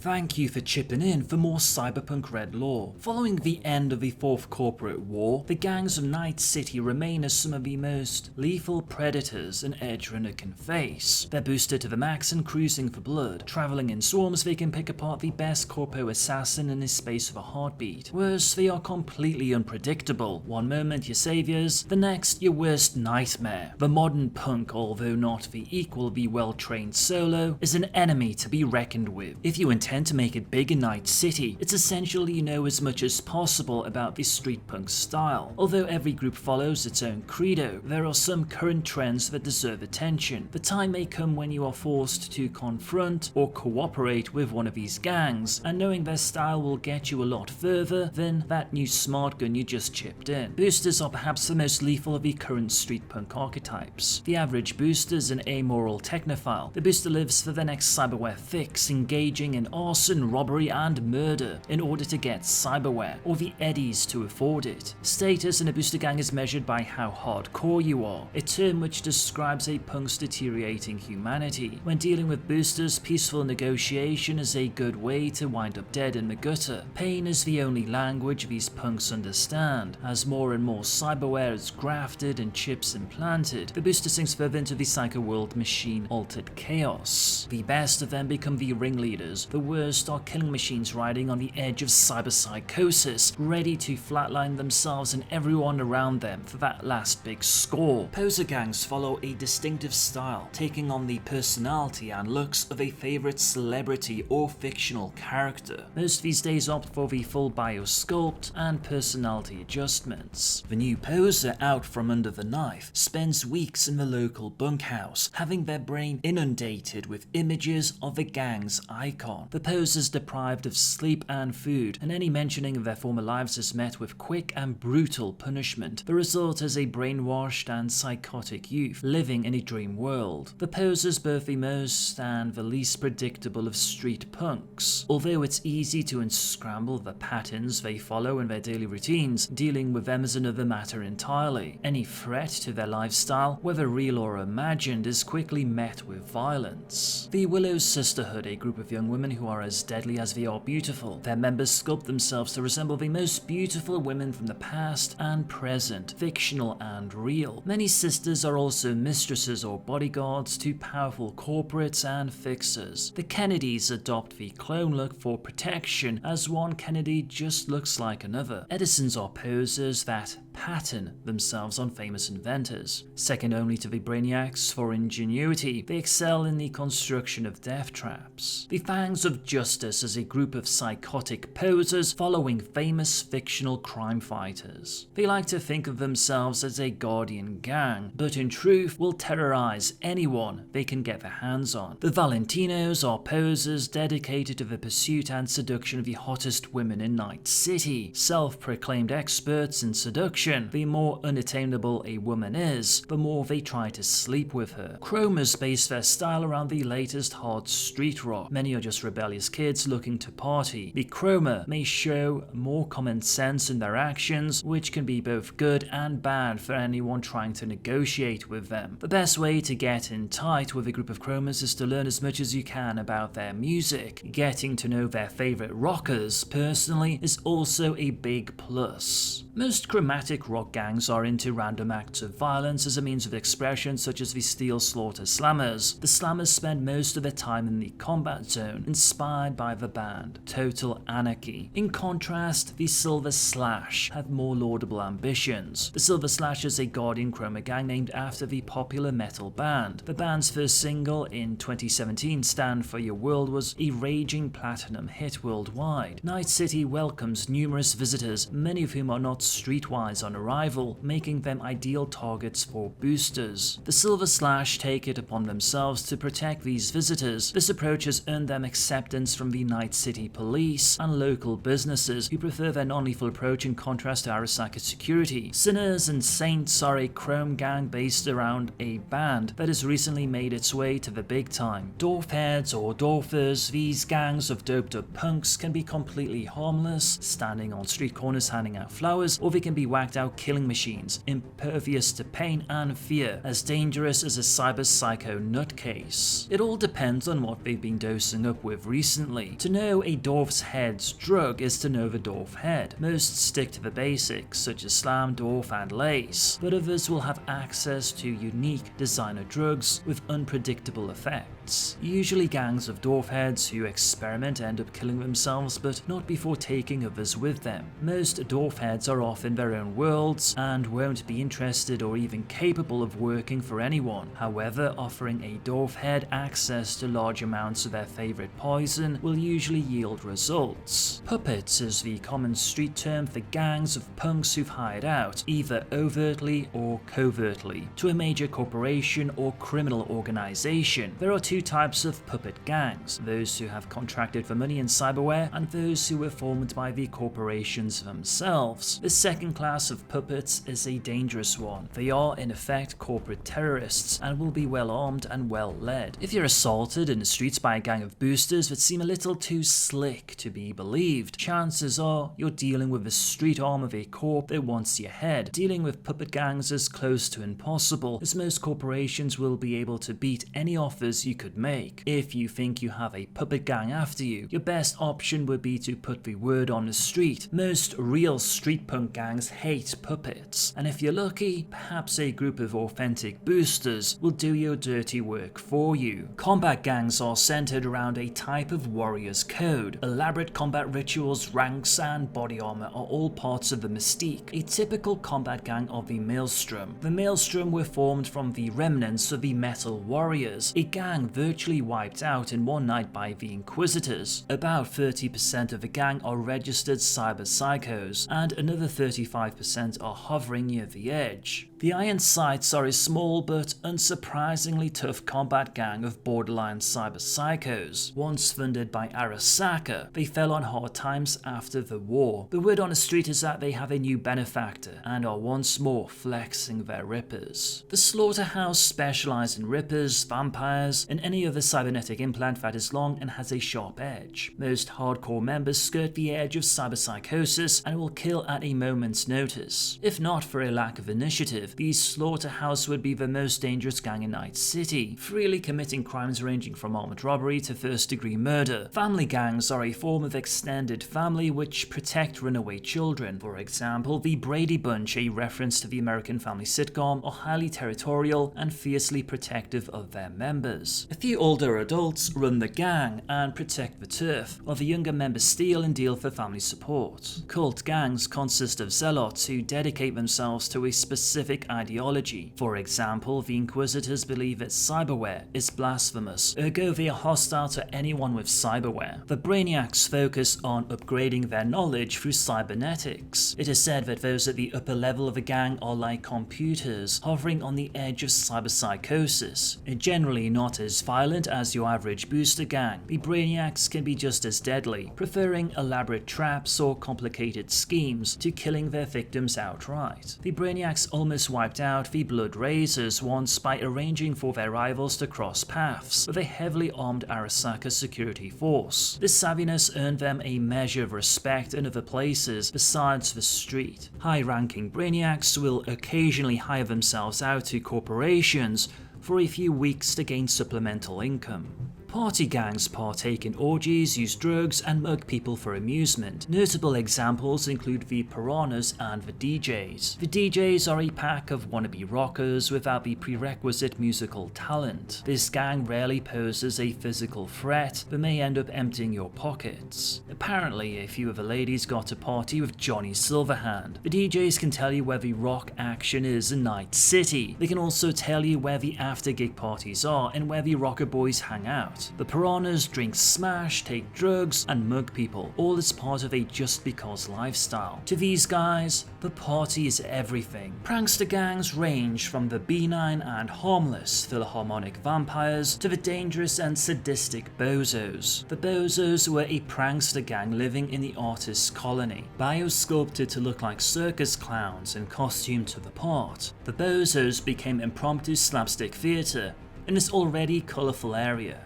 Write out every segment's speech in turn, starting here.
Thank you for chipping in for more Cyberpunk Red lore. Following the end of the Fourth Corporate War, the gangs of Night City remain as some of the most lethal predators an Edgerunner can face. They're boosted to the max and cruising for blood. Travelling in swarms, they can pick apart the best corpo assassin in the space of a heartbeat. Worse, they are completely unpredictable. One moment your saviors, the next your worst nightmare. The modern punk, although not the equal of the well-trained solo, is an enemy to be reckoned with. If you intend to make it big in Night City, it's essential you know as much as possible about the street punk style. Although every group follows its own credo, there are some current trends that deserve attention. The time may come when you are forced to confront or cooperate with one of these gangs, and knowing their style will get you a lot further than that new smart gun you just chipped in. Boosters are perhaps the most lethal of the current street punk archetypes. The average booster is an amoral technophile. The booster lives for the next cyberware fix, engaging in arson, robbery and murder in order to get cyberware, or the eddies to afford it. Status in a booster gang is measured by how hardcore you are, a term which describes a punk's deteriorating humanity. When dealing with boosters, peaceful negotiation is a good way to wind up dead in the gutter. Pain is the only language these punks understand. As more and more cyberware is grafted and chips implanted, the booster sinks further into the psycho world machine-altered chaos. The best of them become the ringleaders. The worst are killing machines riding on the edge of cyberpsychosis, ready to flatline themselves and everyone around them for that last big score. Poser gangs follow a distinctive style, taking on the personality and looks of a favorite celebrity or fictional character. Most these days opt for the full biosculpt and personality adjustments. The new poser out from under the knife spends weeks in the local bunkhouse, having their brain inundated with images of the gang's icon. The posers deprived of sleep and food, and any mentioning of their former lives is met with quick and brutal punishment. The result is a brainwashed and psychotic youth living in a dream world. The posers both the most and the least predictable of street punks. Although it's easy to unscramble the patterns they follow in their daily routines, dealing with them is another matter entirely. Any threat to their lifestyle, whether real or imagined, is quickly met with violence. The Willow Sisterhood, a group of young women who are as deadly as they are beautiful. Their members sculpt themselves to resemble the most beautiful women from the past and present, fictional and real. Many sisters are also mistresses or bodyguards to powerful corporates and fixers. The Kennedys adopt the clone look for protection, as one Kennedy just looks like another. Edisons are posers that pattern themselves on famous inventors. Second only to the Brainiacs for ingenuity, they excel in the construction of death traps. The Fangs of Justice is a group of psychotic posers following famous fictional crime fighters. They like to think of themselves as a guardian gang, but in truth will terrorize anyone they can get their hands on. The Valentinos are posers dedicated to the pursuit and seduction of the hottest women in Night City. Self-proclaimed experts in seduction, the more unattainable a woman is, the more they try to sleep with her. Chromers base their style around the latest hard street rock. Many are just rebellious kids looking to party. The Chromer may show more common sense in their actions, which can be both good and bad for anyone trying to negotiate with them. The best way to get in tight with a group of Chromers is to learn as much as you can about their music. Getting to know their favorite rockers personally is also a big plus. Most chromatic rock gangs are into random acts of violence as a means of expression, such as the Steel Slaughter Slammers. The Slammers spend most of their time in the combat zone, inspired by the band Total Anarchy. In contrast, the Silver Slash have more laudable ambitions. The Silver Slash is a Guardian Chroma gang named after the popular metal band. The band's first single in 2017, Stand For Your World, was a raging platinum hit worldwide. Night City welcomes numerous visitors, many of whom are not streetwise on arrival, making them ideal targets for boosters. The Silver Slash take it upon themselves to protect these visitors. This approach has earned them acceptance from the Night City police and local businesses, who prefer their non-lethal approach in contrast to Arasaka security. Sinners and Saints are a chrome gang based around a band that has recently made its way to the big time. Dwarfheads or Dwarfers, these gangs of doped up punks, can be completely harmless, standing on street corners handing out flowers, or they can be whacked whacked-out killing machines, impervious to pain and fear, as dangerous as a cyber psycho nutcase. It all depends on what they've been dosing up with recently. To know a dwarf's head's drug is to know the dwarf head. Most stick to the basics, such as slam, dwarf, and lace, but others will have access to unique designer drugs with unpredictable effects. Usually gangs of dwarf heads who experiment end up killing themselves, but not before taking others with them. Most dwarf heads are off in their own worlds and won't be interested or even capable of working for anyone. However, offering a dwarf head access to large amounts of their favorite poison will usually yield results. Puppets is the common street term for gangs of punks who've hired out, either overtly or covertly, to a major corporation or criminal organization. There are two types of puppet gangs: those who have contracted for money in cyberware and those who were formed by the corporations themselves. The second class of puppets is a dangerous one. They are in effect corporate terrorists and will be well armed and well led. If you're assaulted in the streets by a gang of boosters that seem a little too slick to be believed, chances are you're dealing with the street arm of a corp that wants your head. Dealing with puppet gangs is close to impossible, as most corporations will be able to beat any offers you could make. If you think you have a puppet gang after you, your best option would be to put the word on the street. Most real street punk gangs hate puppets, and if you're lucky, perhaps a group of authentic boosters will do your dirty work for you. Combat gangs are centered around a type of warrior's code. Elaborate combat rituals, ranks, and body armor are all parts of the mystique. A typical combat gang of the Maelstrom. The Maelstrom were formed from the remnants of the Metal Warriors, a gang virtually wiped out in one night by the Inquisitors. About 30% of the gang are registered cyber psychos, and another 35% are hovering near the edge. The Iron Sights are a small but unsurprisingly tough combat gang of borderline cyber psychos. Once funded by Arasaka, they fell on hard times after the war. The word on the street is that they have a new benefactor and are once more flexing their rippers. The Slaughterhouse specialize in rippers, vampires, and any other cybernetic implant that is long and has a sharp edge. Most hardcore members skirt the edge of cyberpsychosis and will kill at a moment's notice. If not for a lack of initiative, the Slaughterhouse would be the most dangerous gang in Night City, freely committing crimes ranging from armed robbery to first-degree murder. Family gangs are a form of extended family which protect runaway children. For example, the Brady Bunch, a reference to the American family sitcom, are highly territorial and fiercely protective of their members. A few older adults run the gang and protect the turf, while the younger members steal and deal for family support. Cult gangs consist of zealots who dedicate themselves to a specific ideology. For example, the Inquisitors believe that cyberware is blasphemous, ergo they are hostile to anyone with cyberware. The Brainiacs focus on upgrading their knowledge through cybernetics. It is said that those at the upper level of a gang are like computers, hovering on the edge of cyberpsychosis. Generally not as violent as your average booster gang, the Brainiacs can be just as deadly, preferring elaborate traps or complicated schemes to killing their victims outright. The Brainiacs almost wiped out the Blood Razors once by arranging for their rivals to cross paths with a heavily armed Arasaka security force. This savviness earned them a measure of respect in other places besides the street. High-ranking Brainiacs will occasionally hire themselves out to corporations for a few weeks to gain supplemental income. Party gangs partake in orgies, use drugs, and mug people for amusement. Notable examples include the Piranhas and the DJs. The DJs are a pack of wannabe rockers without the prerequisite musical talent. This gang rarely poses a physical threat, but may end up emptying your pockets. Apparently, a few of the ladies got to party with Johnny Silverhand. The DJs can tell you where the rock action is in Night City. They can also tell you where the after-gig parties are and where the rocker boys hang out. The Piranhas drink smash, take drugs, and mug people, all as part of a just because lifestyle. To these guys, the party is everything. Prankster gangs range from the benign and harmless Philharmonic vampires to the dangerous and sadistic bozos. The bozos were a prankster gang living in the artist's colony, biosculpted to look like circus clowns and costumed to the part. The bozos became impromptu slapstick theatre in this already colourful area.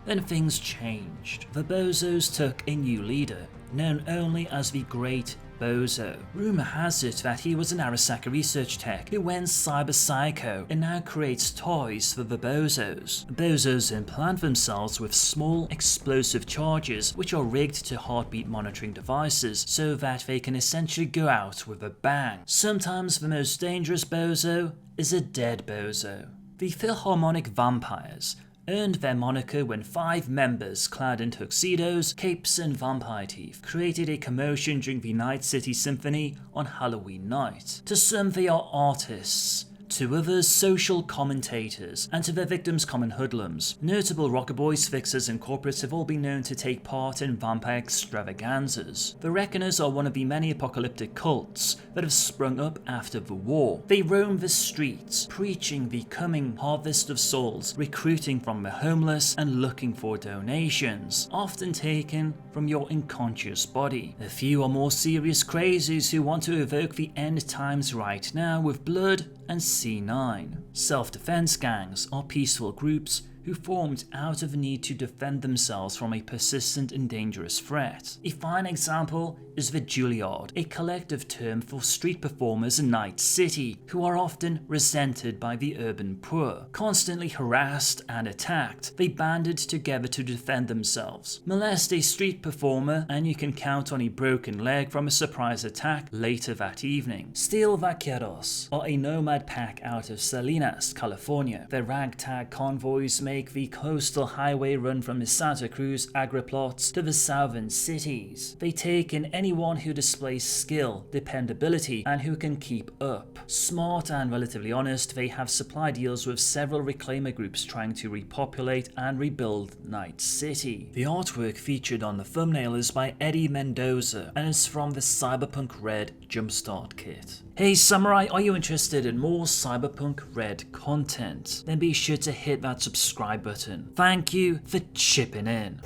Then things changed. The bozos took a new leader, known only as the Great Bozo. Rumor has it that he was an Arasaka research tech who went cyber psycho and now creates toys for the Bozos. The Bozos implant themselves with small explosive charges which are rigged to heartbeat monitoring devices so that they can essentially go out with a bang. Sometimes the most dangerous Bozo is a dead Bozo. The Philharmonic Vampires earned their moniker when 5 members clad in tuxedos, capes and vampire teeth created a commotion during the Night City Symphony on Halloween night. To some they are artists, to others social commentators, and to their victims common hoodlums. Notable rocker boys, fixers and corporates have all been known to take part in vampire extravaganzas. The Reckoners are one of the many apocalyptic cults that have sprung up after the war. They roam the streets, preaching the coming harvest of souls, recruiting from the homeless and looking for donations, often taken from your unconscious body. A few are more serious crazies who want to evoke the end times right now with blood and C9. Self-defense gangs are peaceful groups who formed out of a need to defend themselves from a persistent and dangerous threat. A fine example is the Juilliard, a collective term for street performers in Night City who are often resented by the urban poor. Constantly harassed and attacked, they banded together to defend themselves. Molest a street performer and you can count on a broken leg from a surprise attack later that evening. Steel Vaqueros are a nomad pack out of Salinas, California. Their ragtag convoys make the coastal highway run from the Santa Cruz agriplots to the southern cities. They take in anyone who displays skill, dependability, and who can keep up. Smart and relatively honest, they have supply deals with several reclaimer groups trying to repopulate and rebuild Night City. The artwork featured on the thumbnail is by Eddie Mendoza and is from the Cyberpunk Red Jumpstart kit. Hey Samurai, are you interested in more Cyberpunk Red content? Then be sure to hit that subscribe button. Thank you for chipping in.